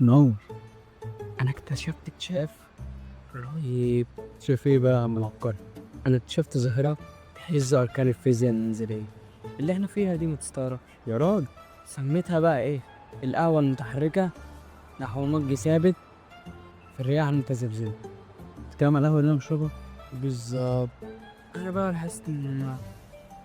نور. انا اكتشفت اكتشاف رهيب. شايف ايه بقى يا عم العبقري؟ انا اكتشفت ظاهرة تهز اركان الفيزياء المنزلية اللي احنا فيها دي، ما تستغربش. يا راجل. سميتها بقى ايه؟ القهوة المتحركة نحو موج ثابت في الرياح المتذبذبة. بتتكلم على القهوة اللي انا بشربها؟ بالظبط. انا بقى لاحظت ان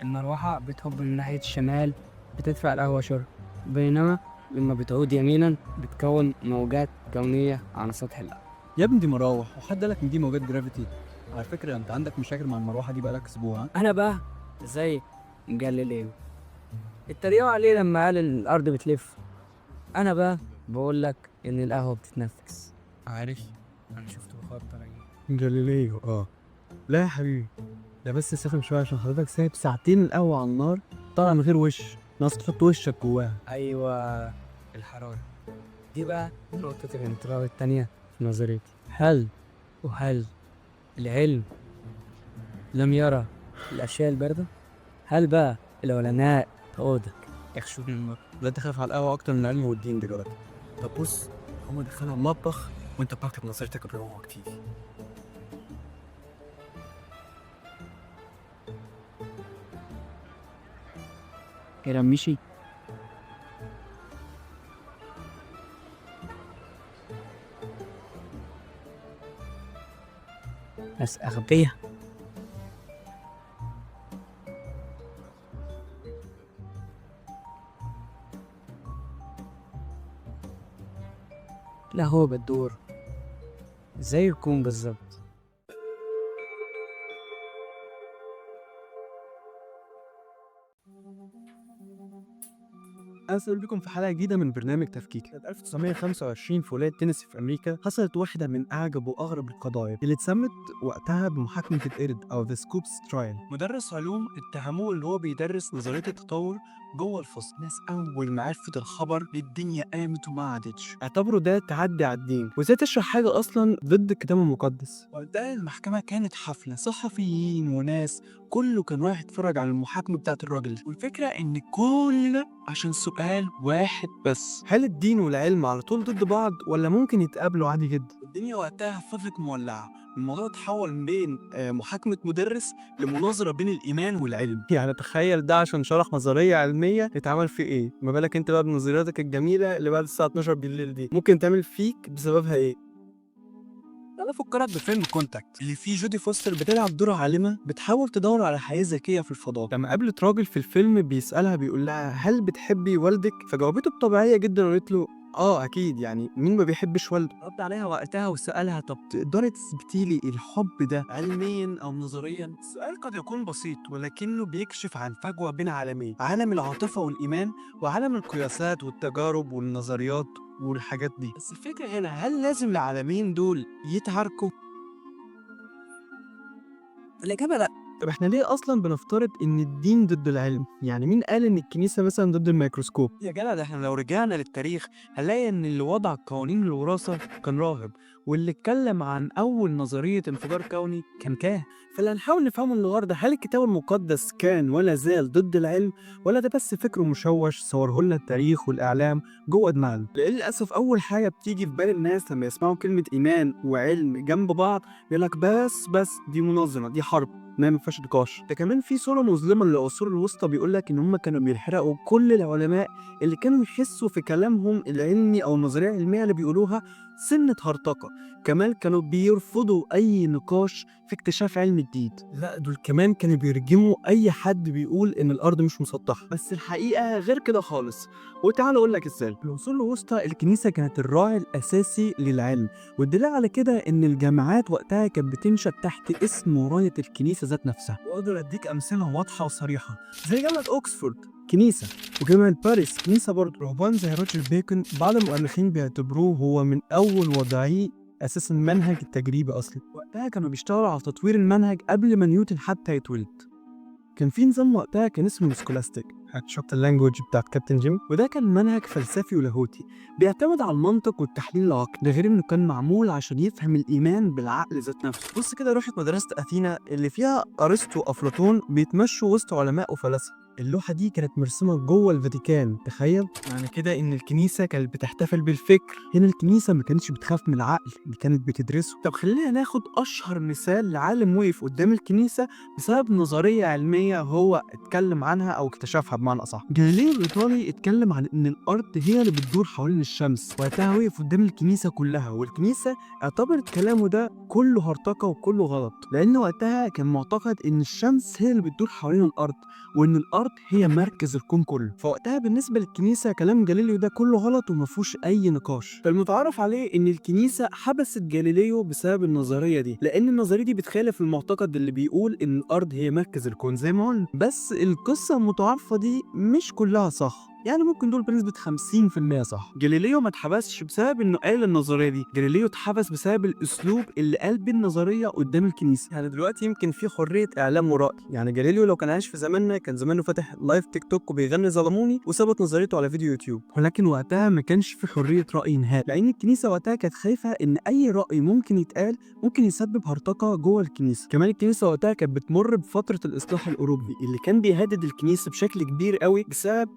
المروحة بتهب من ناحية الشمال بتدفع القهوة شرب، بينما لما بتعود يمينا بتكون موجات كونية على سطح القهوة. يا ابني دي مراوح، وحد قالك ان دي موجات جرافيتي؟ على فكرة انت عندك مشاكل مع المروحة دي بقالك اسبوع. ها؟ انا بقى زي جاليليو اتريقوا عليه لما قال الارض بتلف. انا بقى بقول لك ان القهوه بتتنفس. عارف، انا شفت بخار طالع. جاليليو لا يا حبيبي، ده بس سخن شوية عشان حضرتك سايب ساعتين القهوة على النار طالع من غير وش، ناقص تحط وشك جواها. ايوه، الحراره دي بقى نقطه الانتراء التانية في نظريتي. هل العلم لم يرى الاشياء البارده؟ هل بقى العلماء عودك يخشون النار؟ لا تخاف على القهوة أكتر من العلم والدين دلوقتي. طب بص، هما دخلها المطبخ وأنت بتكتب نظرتك الروعة كتير. كلام مشي. ناس أغبياء. لا هو بتدور زي الكون بالظبط. أهلا بكم في حلقة جديدة من برنامج تفكيك. سنة 1925 في ولاية تينيسي في أمريكا حصلت واحدة من أعجب وأغرب القضايا اللي اتسمت وقتها بمحاكمة القرد أو The Scopes Trial. مدرس علوم اتهموه إن هو بيدرس نظرية التطور جوه الفصل. ناس أول ما عرفت الخبر الدنيا قامت وما عادتش، اعتبروا ده تعدي على الدين، وإزاي تشرح حاجة أصلا ضد الكتاب المقدس. وقتها المحكمة كانت حفلة، صحفيين وناس كله كان رايح يتفرج على المحاكمة بتاعت الراجل. والفكرة إن كل ده عشان سؤال واحد بس: هل الدين والعلم على طول ضد بعض ولا ممكن يتقابلوا عادي جدا؟ الدنيا وقتها فضلت مولعة، الموضوع اتحول من بين محاكمة مدرس لمناظرة بين الإيمان والعلم. يعني تخيل ده عشان شرح نظرية علمية اتعمل فيه إيه؟ ما بالك أنت بقى بنظرياتك الجميلة اللي بعد الساعة 12 بالليل دي ممكن تعمل فيك بسببها إيه؟ أنا أفكرك بفيلم كونتاكت اللي فيه جودي فوستر بتلعب دور عالمة بتحاول تدور على حياة ذكية في الفضاء. لما قابلت راجل في الفيلم بيسألها بيقول لها هل بتحبي والدك؟ فجاوبته بطبيعية جدا وقالت له أكيد، يعني مين ما بيحبش والده؟ رد عليها وقتها وسألها طب تقدري تثبتي لي الحب ده علميا أو نظريا؟ السؤال قد يكون بسيط ولكنه بيكشف عن فجوة بين عالمين: عالم العاطفة والإيمان وعالم القياسات والتجارب والنظريات والحاجات دي. بس الفكرة هنا، هل لازم العالمين دول يتعاركوا؟ الإجابة لأ. طب احنا ليه أصلا بنفترض إن الدين ضد العلم؟ يعني مين قال إن الكنيسة مثلا ضد الميكروسكوب؟ يا جدع، ده احنا لو رجعنا للتاريخ هنلاقي إن اللي وضع قوانين الوراثة كان راهب، واللي اتكلم عن أول نظرية انفجار كوني كان كاهن. فاللي هنحاول نفهمه النهارده، هل الكتاب المقدس كان ولا زال ضد العلم، ولا ده بس فكر مشوش صوره لنا التاريخ والإعلام جوه دماغنا؟ للأسف أول حاجة بتيجي في بال الناس لما يسمعوا كلمة إيمان وعلم جنب بعض يقول لك بس دي منظمة، دي حرب، ما فيهاش نقاش. ده كمان في صورة مظلمة للعصور الوسطى بيقول لك إن هم كانوا بيحرقوا كل العلماء اللي كانوا يحسوا في كلامهم العلمي أو النظرية العلمية اللي بيقولوها سنة هرطقة. كمان كانوا بيرفضوا أي نقاش في اكتشاف علم جديد. لا، دول كمان كانوا بيرجموا أي حد بيقول إن الأرض مش مسطحة. بس الحقيقة غير كده خالص، وتعال أقول لك إزاي. في العصور الوسطى الكنيسة كانت الراعي الأساسي للعلم، والدليل على كده إن الجامعات وقتها كانت بتنشأ تحت اسم وراية الكنيسة ذات نفسها. وأقدر أديك أمثلة واضحة وصريحة زي جامعة أوكسفورد كنيسة، وجامعة باريس كنيسة برضه. رهبان زي روجر بيكون بعض المؤرخين بيعتبروه هو من أول وضعي أساس المنهج التجريبي أصلا. وقتها كانوا بيشتغلوا على تطوير المنهج قبل ما نيوتن حتى يتولد. كان في نظام وقتها كان اسمه السكولاستيك، شفت اللانجوج بتاعت كابتن جيم، وده كان منهج فلسفي ولاهوتي بيعتمد على المنطق والتحليل العقلي، ده غير انه كان معمول عشان يفهم الايمان بالعقل ذات نفسه. بص كده روحة مدرسة اثينا اللي فيها ارسطو وافلاطون بيتمشوا وسط علماء وفلاسفه. اللوحة دي كانت مرسومة جوه الفاتيكان، تخيل. معنى كده إن الكنيسة كانت بتحتفل بالفكر. هنا الكنيسة ما كانتش بتخاف من العقل، دي كانت بتدرسه. طب خلينا ناخد أشهر مثال لعالم وقف قدام الكنيسة بسبب نظرية علمية هو اتكلم عنها أو اكتشفها بمعنى أصح. جاليليو الإيطالي اتكلم عن إن الأرض هي اللي بتدور حوالين الشمس، وقتها وقف قدام الكنيسة كلها، والكنيسة اعتبرت كلامه ده كله هرطقة وكله غلط، لأن وقتها كان معتقد إن الشمس هي اللي بتدور حوالين الأرض، وإن الأرض هي مركز الكون كله. فوقتها بالنسبة للكنيسة كلام جاليليو ده كله غلط ومفهوش أي نقاش. فالمتعارف عليه إن الكنيسة حبست جاليليو بسبب النظرية دي، لأن النظرية دي بتخالف المعتقد اللي بيقول إن الأرض هي مركز الكون زي ما قلنا. بس القصة المتعارفة دي مش كلها صح، يعني ممكن دول بنسبة 50% صح. جاليليو ما اتحبسش بسبب انه قال النظرية دي، جاليليو اتحبس بسبب الاسلوب اللي قال بيه النظرية قدام الكنيسة. يعني دلوقتي يمكن في حرية اعلام ورأي، يعني جاليليو لو كان عايش في زماننا كان زمانه فاتح لايف تيك توك وبيغني ظلموني وثبت نظريته على فيديو يوتيوب، ولكن وقتها ما كانش في حرية رأي نهائي، لان الكنيسة وقتها كانت خايفة ان اي رأي ممكن يتقال ممكن يسبب هرطقة جوه الكنيسة. كمان الكنيسة وقتها كانت بتمر بفترة الإصلاح الأوروبي اللي كان بيهدد الكنيسة بشكل كبير قوي بسبب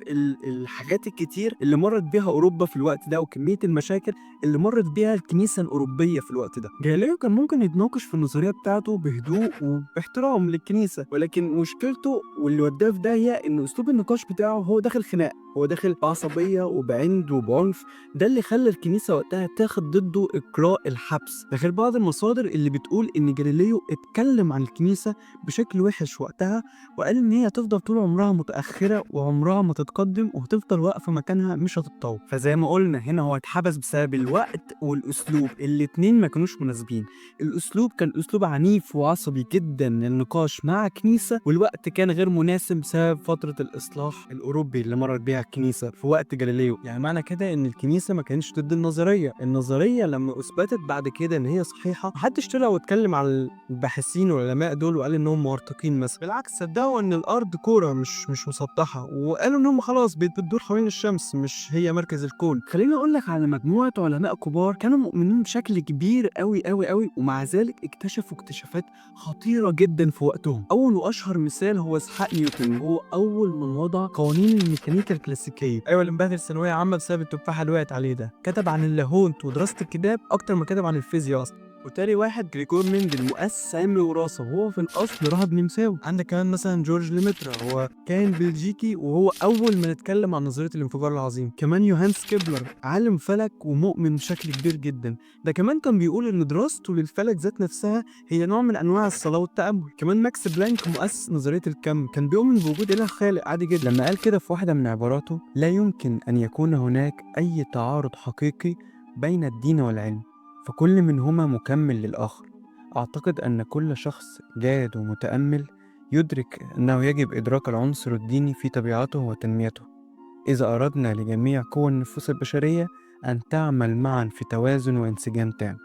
الحاجات الكتير اللي مرت بيها أوروبا في الوقت ده، وكمية المشاكل اللي مرت بيها الكنيسة الأوروبية في الوقت ده. جاليليو كان ممكن يتناقش في النظرية بتاعته بهدوء وباحترام للكنيسة، ولكن مشكلته واللي وداه في داهية إن أسلوب النقاش بتاعه هو داخل خناق، هو داخل بعصبية وبعند وبعنف، ده اللي خلى الكنيسة وقتها تاخد ضده إجراء الحبس. ده غير بعض المصادر اللي بتقول إن جاليليو اتكلم عن الكنيسة بشكل وحش وقتها، وقال إن هي هتفضل طول عمرها متأخرة وعمرها ما تتقدم وهتفضل واقفة مكانها مش هتتطور. فزي ما قلنا هنا هو اتحبس بسبب الوقت والأسلوب، الاتنين ما كانوش مناسبين. الأسلوب كان أسلوب عنيف وعصبي جدا للنقاش مع كنيسة، والوقت كان غير مناسب بسبب فترة الإصلاح الأوروبي اللي مرت بيها الكنيسة في وقت جاليليو. يعني معنى كده إن الكنيسة ما كانتش ضد النظرية لما أثبتت بعد كده إن هي صحيحة محدش طلع واتكلم على الباحثين والعلماء دول وقال إنهم مرتقين مثلا، بالعكس صدقوا إن الأرض كورة مش مسطحة، وقالوا إنهم خلاص بتدور حوالين الشمس مش هي مركز الكون. خليني أقول لك على مجموعة علماء كبار كانوا مؤمنين بشكل كبير قوي، ومع ذلك اكتشفوا اكتشافات خطيرة جدا في وقتهم. أول وأشهر مثال هو إسحاق نيوتن، هو أول من وضع قوانين الميكانيكا الكلاسيكية. أيوة اللي مبهدل ثانوية عامة بسبب التفاحة اللي وقعت عليه ده. كتب عن اللاهوت ودراسة الكتاب أكتر ما كتب عن الفيزياء أصلا. وتاني واحد جريجور مندل مؤسس علم الوراثة، وهو في الأصل راهب نمساوي. عندك كمان مثلا جورج ليمترا، هو كان بلجيكي وهو أول ما نتكلم عن نظرية الانفجار العظيم. كمان يوهانس كيبلر عالم فلك ومؤمن بشكل كبير جدا، ده كمان كان بيقول إن دراسته للفلك ذات نفسها هي نوع من أنواع الصلاة والتأمل. كمان ماكس بلانك مؤسس نظرية الكم كان بيؤمن بوجود إله خالق عادي جدا، لما قال كده في واحدة من عباراته: لا يمكن أن يكون هناك أي تعارض حقيقي بين الدين والعلم، فكل منهما مكمل للآخر. أعتقد أن كل شخص جاد ومتأمل يدرك أنه يجب إدراك العنصر الديني في طبيعته وتنميته، إذا أردنا لجميع قوى النفوس البشرية أن تعمل معا في توازن وانسجام تام.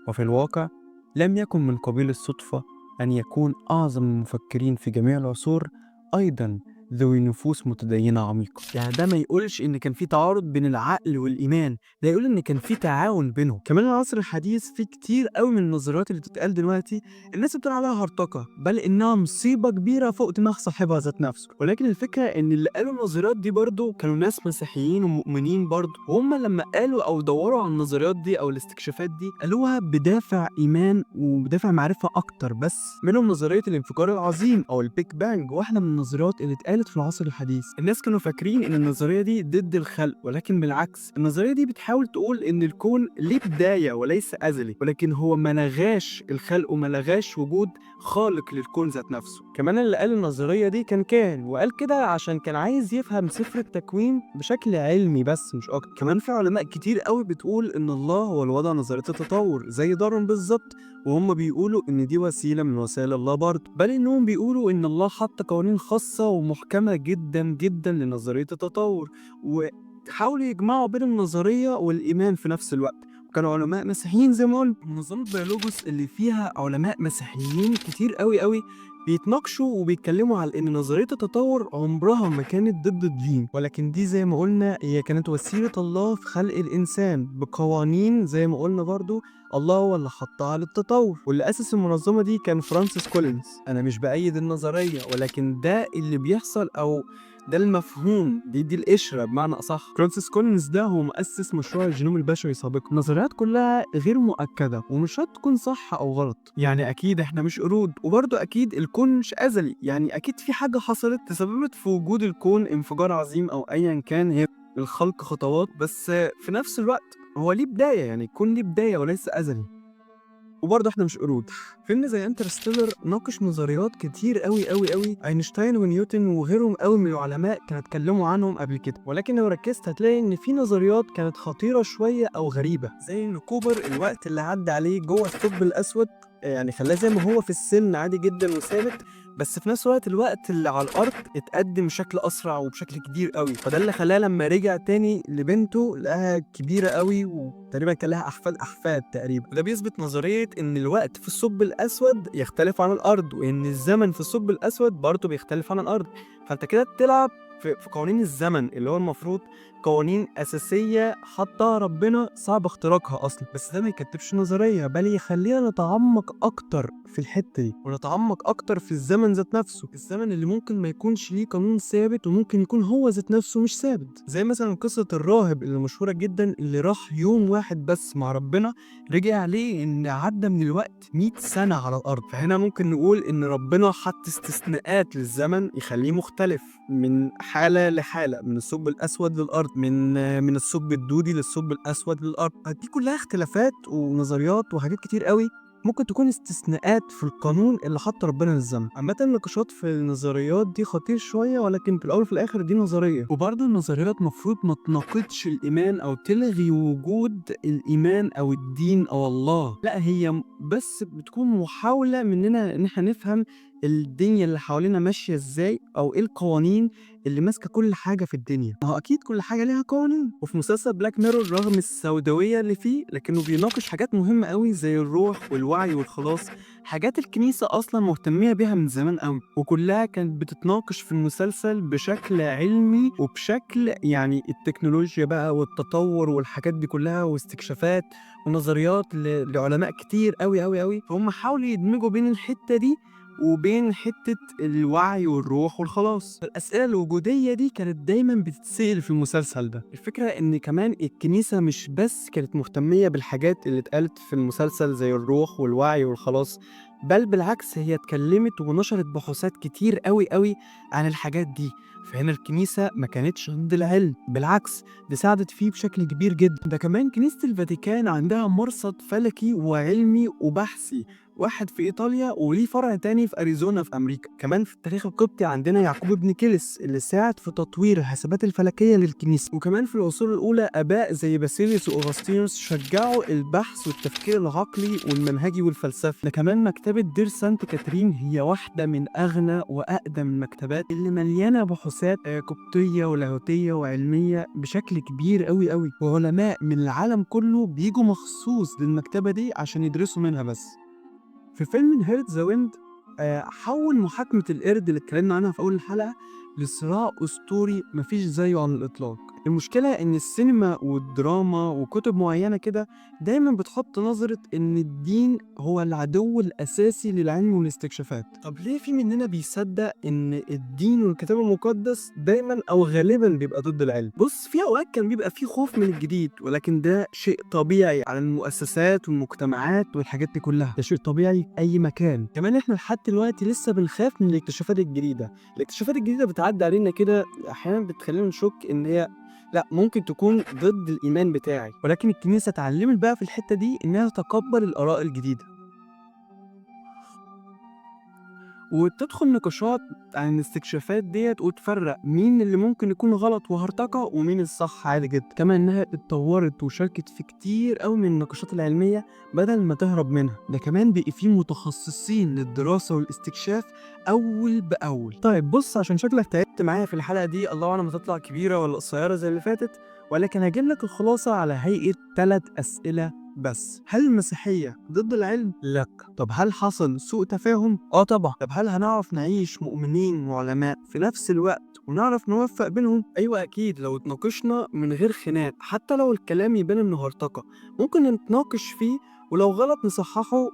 وفي الواقع لم يكن من قبيل الصدفة أن يكون أعظم المفكرين في جميع العصور أيضا ذوي نفوس متدينة عميقة. يعني ده ما يقولش إن كان في تعارض بين العقل والإيمان، ده يقول إن كان في تعاون بينهم. كمان العصر الحديث في كتير قوي من النظريات اللي بتتقال دلوقتي الناس بتقول عليها هرطقة، بل إنها مصيبة كبيرة فوق دماغ صاحبها ذات نفسه. ولكن الفكرة إن اللي قالوا النظريات دي برضو كانوا ناس مسيحيين ومؤمنين برضو، وهم لما قالوا أو دوروا على النظريات دي أو الاستكشافات دي قالوها بدافع إيمان وبدافع معرفة أكتر. بس منهم نظرية الانفجار العظيم أو البيج بانج، واحدة من النظريات اللي اتقالت في العصر الحديث. الناس كانوا فاكرين إن النظرية دي ضد الخلق، ولكن بالعكس النظرية دي بتحاول تقول إن الكون ليه بداية وليس أزلي، ولكن هو ما لغاش الخلق وما لغاش وجود خالق للكون ذات نفسه. كمان اللي قال النظرية دي كان كاهن، وقال كده عشان كان عايز يفهم سفر التكوين بشكل علمي بس مش أكتر. كمان في علماء كتير قوي بتقول إن الله هو اللي وضع نظرية التطور زي داروين بالظبط، وهم بيقولوا إن دي وسيلة من وسائل الله برضه، بل إنهم بيقولوا إن الله حط قوانين خاصة ومحكمة جدا لنظرية التطور، وحاولوا يجمعوا بين النظرية والإيمان في نفس الوقت. كانوا علماء مسيحيين زي ما قلنا. منظمة بيولوجوس اللي فيها علماء مسيحيين كتير قوي بيتناقشوا وبيتكلموا على ان نظرية التطور عمرها ما كانت ضد الدين، ولكن دي زي ما قلنا هي كانت وسيلة الله في خلق الانسان بقوانين زي ما قلنا برضو الله هو اللي حطها للتطور. واللي اسس المنظمة دي كان فرانسيس كولينز. انا مش بأيد النظرية، ولكن ده اللي بيحصل او ده المفهوم، دي القشرة بمعنى أصح. فرانسيس كولينز ده هو مؤسس مشروع الجينوم البشري سابقا. النظريات كلها غير مؤكدة ومش شرط تكون صح أو غلط، يعني أكيد إحنا مش قرود، وبرضه أكيد الكون مش أزلي، يعني أكيد في حاجة حصلت تسببت في وجود الكون انفجار عظيم أو أيا كان. هي الخلق خطوات، بس في نفس الوقت هو ليه بداية، يعني الكون ليه بداية وليس أزلي. وبرضه احنا مش قرود. فيلم زي انترستيلر ناقش نظريات كتير قوي اينشتاين ونيوتن وغيرهم قوي من العلماء كانوا اتكلموا عنهم قبل كده، ولكن لو ركزت هتلاقي ان في نظريات كانت خطيره شويه او غريبه، زي ان كوبر الوقت اللي عدى عليه جوه الثقب الاسود يعني خلاه زي ما هو في السن عادي جدا وثابت، بس في نفس الوقت اللي على الارض اتقدم بشكل اسرع وبشكل كبير قوي، فده اللي خلاه لما رجع تاني لبنته لقاها كبيره قوي وتقريبا كان لها احفاد تقريبا. وده بيثبت نظريه ان الوقت في الثقب الاسود يختلف عن الارض، وان الزمن في الثقب الاسود برضه بيختلف عن الارض. فانت كده بتلعب في قوانين الزمن اللي هو المفروض قوانين أساسية حطها ربنا صعب اختراقها أصلا، بس ده ما يكتبش نظرية، بل يخلينا نتعمق أكتر في الحتة دي ونتعمق أكتر في الزمن ذات نفسه، الزمن اللي ممكن ما يكونش ليه قانون ثابت وممكن يكون هو ذات نفسه مش ثابت. زي مثلا قصة الراهب اللي مشهورة جدا اللي راح يوم واحد بس مع ربنا رجع عليه إن عدى من الوقت 100 سنة على الأرض. فهنا ممكن نقول إن ربنا حط استثناءات للزمن يخليه مختلف من حالة لحالة، من الثقب الأسود للأرض، من الثقب الدودي للثقب الأسود للأرض. دي كلها اختلافات ونظريات وحاجات كتير قوي ممكن تكون استثناءات في القانون اللي حط ربنا للزمن. عامة النقاشات في النظريات دي خطير شوية، ولكن في الأول وفي الآخر دي نظرية، وبرضه النظريات مفروض ما تناقضش الإيمان أو تلغي وجود الإيمان أو الدين أو الله، لا هي بس بتكون محاولة مننا إن احنا نفهم الدنيا اللي حوالينا ماشية ازاي او ايه القوانين اللي ماسكة كل حاجة في الدنيا. ما هو اكيد كل حاجة ليها قوانين. وفي مسلسل بلاك ميرور رغم السوداوية اللي فيه لكنه بيناقش حاجات مهمة قوي زي الروح والوعي والخلاص، حاجات الكنيسة اصلا مهتمية بيها من زمان قوي، وكلها كانت بتتناقش في المسلسل بشكل علمي وبشكل يعني التكنولوجيا بقى والتطور والحاجات دي كلها واستكشافات ونظريات لعلماء كتير قوي فهم حاولوا يدمجوا بين الحتة دي وبين حتة الوعي والروح والخلاص. الأسئلة الوجودية دي كانت دايما بتتسأل في المسلسل ده. الفكرة ان كمان الكنيسة مش بس كانت مهتمية بالحاجات اللي اتقالت في المسلسل زي الروح والوعي والخلاص، بل بالعكس هي اتكلمت ونشرت بحوثات كتير قوي عن الحاجات دي. فهنا الكنيسة ما كانتش ضد العلم، بالعكس دي ساعدت فيه بشكل كبير جدا. ده كمان كنيسة الفاتيكان عندها مرصد فلكي وعلمي وبحثي، واحد في إيطاليا وليه فرع تاني في أريزونا في أمريكا. كمان في التاريخ القبطي عندنا يعقوب ابن كيلس اللي ساعد في تطوير الحسابات الفلكية للكنيسة. وكمان في العصور الأولى آباء زي باسيليوس وأغسطينوس شجعوا البحث والتفكير العقلي والمنهجي والفلسفي. ده كمان مكتبة دير سانت كاترين هي واحدة من أغنى وأقدم المكتبات اللي مليانة بحوثات قبطية ولاهوتية وعلمية بشكل كبير قوي وعلماء من العالم كله بيجوا مخصوص للمكتبة دي عشان يدرسوا منها. بس في فيلم هيرت ذا ويند حول محاكمة القرد اللي اتكلمنا عنها في أول الحلقة لصراع أسطوري مفيش زيه على الإطلاق. المشكلة إن السينما والدراما وكتب معينة كده دايما بتحط نظرة إن الدين هو العدو الأساسي للعلم والاستكشافات. طب ليه في مننا بيصدق إن الدين والكتاب المقدس دايما أو غالبا بيبقى ضد العلم؟ بص في أوقات كان بيبقى فيه خوف من الجديد، ولكن ده شيء طبيعي على المؤسسات والمجتمعات والحاجات دي كلها، ده شيء طبيعي في أي مكان. كمان إحنا لحد دلوقتي لسه بنخاف من الاكتشافات الجديدة. الاكتشافات الجديدة بتعدي علينا كده أحيانا بتخلينا نشك إن هي لا ممكن تكون ضد الإيمان بتاعي، ولكن الكنيسة اتعلمت بقى في الحتة دي إنها تتقبل الآراء الجديدة وتدخل نقاشات عن الاستكشافات ديت وتفرق مين اللي ممكن يكون غلط وهرطقة ومين الصح عادي جدا. كمان انها اتطورت وشاركت في كتير قوي من النقاشات العلمية بدل ما تهرب منها. ده كمان بقي فيه متخصصين للدراسة والاستكشاف أول بأول. طيب بص عشان شكلك تعبت معايا في الحلقة دي، الله أعلم هتطلع كبيرة ولا قصيرة زي اللي فاتت، ولكن هجيب لك الخلاصة على هيئة 3 أسئلة بس هل المسيحية ضد العلم؟ لا. طب هل حصل سوء تفاهم؟ طبعا. طب هل هنعرف نعيش مؤمنين وعلماء في نفس الوقت ونعرف نوفق بينهم؟ ايوه اكيد، لو اتناقشنا من غير خناق، حتى لو الكلام يبان انه هرطقة ممكن نتناقش فيه، ولو غلط نصححه،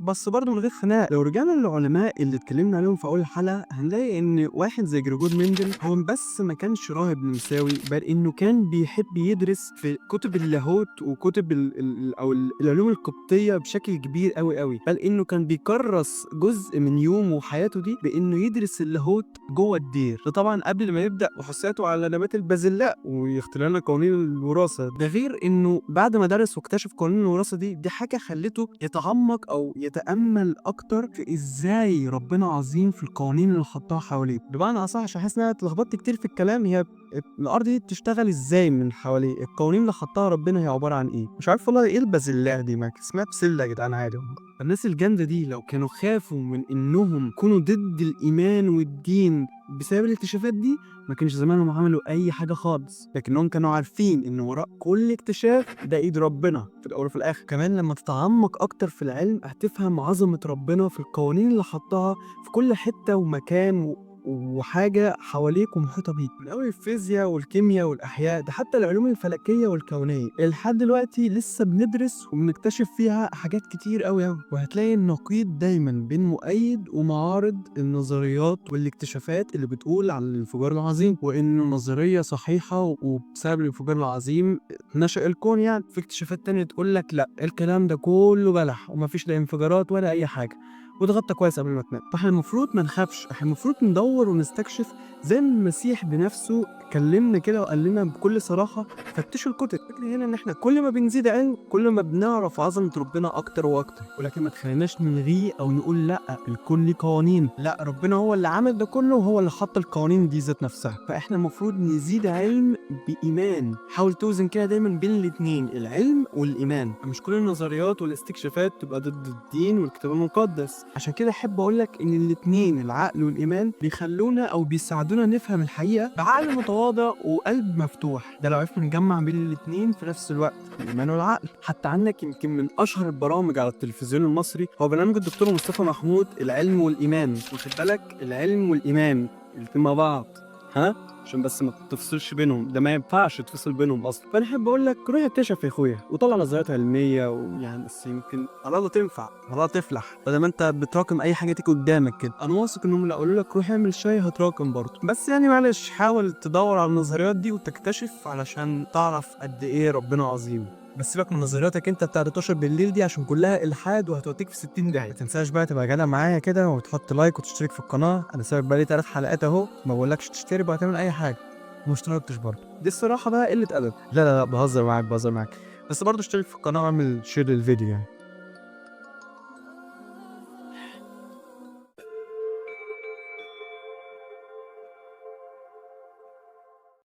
بس برضه من غير خناق. لو رجعنا للعلماء اللي اتكلمنا عليهم في اول الحلقه هنلاقي ان واحد زي جريجور مندل هو بس ما كانش راهب نمساوي، بل انه كان بيحب يدرس في كتب اللاهوت وكتب العلوم القبطيه بشكل كبير قوي، بل انه كان بيكرس جزء من يومه وحياته دي بانه يدرس اللاهوت جوه الدير. ده طبعا قبل ما يبدا بحوثاته على نبات البازلاء ويخترع لنا قوانين الوراثه. ده غير انه بعد ما درس واكتشف قوانين الوراثه دي حاجه خلته يتعمق او يتامل اكتر في ازاي ربنا عظيم في القوانين اللي حطها حواليه. بمعنى اصح، عشان حاسس ان انا اتلخبطت كتير في الكلام، هي الارض دي بتشتغل ازاي من حواليه، القوانين اللي حطها ربنا هي عباره عن ايه. مش عارف والله ايه البازلاء دي، ما اسمها بسله يا جدعان عادي. الناس الجامده دي لو كانوا خافوا من انهم يكونوا ضد الايمان والدين بسبب الاكتشافات دي، ما كانش زمانهم عملوا اي حاجه خالص، لكنهم كانوا عارفين ان وراء كل اكتشاف ده ايد ربنا في الاول وفي الاخر. كمان لما تتعمق اكتر في العلم هتفهم عظمه ربنا في القوانين اللي حطها في كل حته ومكان وحاجة حواليك ومحيطة بيك، من أول الفيزياء والكيمياء والأحياء ده حتى العلوم الفلكية والكونية لحد دلوقتي لسه بندرس وبنكتشف فيها حاجات كتير أوي. وهتلاقي النقيض دايما بين مؤيد ومعارض النظريات والاكتشافات اللي بتقول على الانفجار العظيم، وإنه نظرية صحيحة وبسبب الانفجار العظيم نشأ الكون. يعني في اكتشافات تانية تقول لك لا، الكلام ده كله بلح ومفيش لا انفجارات ولا أي حاجة، واتغطى كويس قبل ما تنام. فاحنا المفروض ما نخافش، احنا المفروض ندور ونستكشف زي ما المسيح بنفسه كلمنا كده وقال لنا بكل صراحه فتشوا الكتب. الفكره هنا ان احنا كل ما بنزيد علم كل ما بنعرف عظمه ربنا اكتر واكتر، ولكن ما تخليناش نلغيه او نقول لا الكون ليه قوانين. لا، ربنا هو اللي عمل ده كله وهو اللي حط القوانين دي ذات نفسها. فاحنا المفروض نزيد علم بايمان. حاول توزن كده دايما بين الاثنين، العلم والايمان. مش كل النظريات والاستكشافات تبقى ضد الدين والكتاب المقدس. عشان كده احب اقول لك ان الاثنين، العقل والايمان، بيخلونا او بيساعدونا نفهم الحقيقه بعقل متواضع وقلب مفتوح. ده لو عرفنا نجمع بين الاثنين في نفس الوقت، الايمان والعقل. حتى عندك يمكن من اشهر البرامج على التلفزيون المصري هو برنامج الدكتور مصطفى محمود العلم والايمان. واخد بالك، العلم والايمان الاتنين مع بعض، ها، عشان بس ما تفصلش بينهم، ده ما ينفعش تفصل بينهم اصلا. فانا احب اقول لك روح اكتشف يا اخويا وطلع نظريات علميه، ويعني بس يمكن على الله تنفع، على الله تفلح، بدل ما انت بتراكم اي حاجه تيجي قدامك كده. انا واثق انهم لو قالوا لك روح اعمل شاي هتراكم برضه. بس يعني معلش، حاول تدور على النظريات دي وتكتشف علشان تعرف قد ايه ربنا عظيم. بس سيبك من نظرياتك انت بتاع 12 بالليل دي عشان كلها الحاد وهتوديك في 60 داهيه. ما تنساش بقى تبقى جدع معايا كده وتحط لايك وتشترك في القناه. انا سايب بقالي 3 حلقات اهو، ما بقولكش تشترك ولا تعمل اي حاجه، ما اشتركتش برضه، دي الصراحه بقى قله ادب. لا بهزر معاك بس برضه اشترك في القناه واعمل شير للفيديو يعني.